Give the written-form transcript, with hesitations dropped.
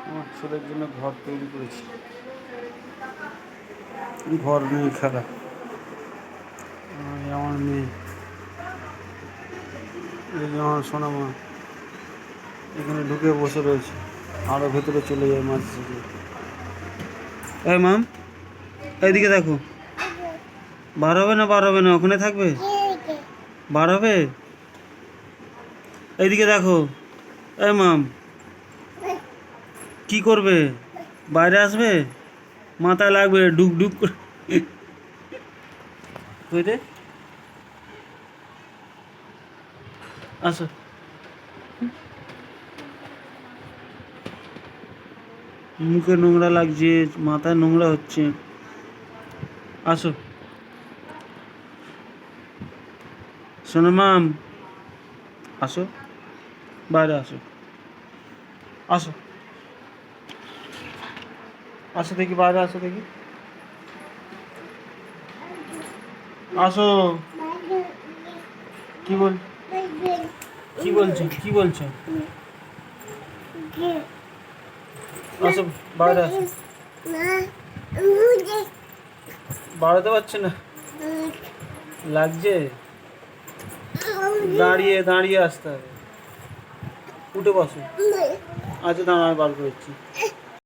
আমার ছেলের জন্য ঘর তৈরি করেছি। ঘর নিয়ে খেলা। আমার মেয়ে, এই যে আমার সোনামা এখানে ঢুকে বসে রয়েছে, আরও ভেতরে চলে যায় মাঝে সাঝে। এই মাম, এইদিকে দেখো, বার হবে না? বার হবে না, ওখানে থাকবে? বার হবে? এইদিকে দেখো। এই মাম, কি করবে? বাইরে আসবে? মাথায় লাগবে ডুক ডুক করে। কই রে? আসো। মুখে নোংরা লাগছে, মাথায় নোংরা হচ্ছে। আসো শোনো মাম, আসো, বাইরে আসো। আসো, আসো দেখি, বাইরে আসো দেখি। আসো। কি বল, কি বলছো, কি বলছো? আসো, বাইরে আসো। বাড়াতে পারছে না, লাগছে। দাঁড়িয়ে দাঁড়িয়ে আসতে হবে। উঠে বসো। আচ্ছা দাঁড়া, আমি বার করছি।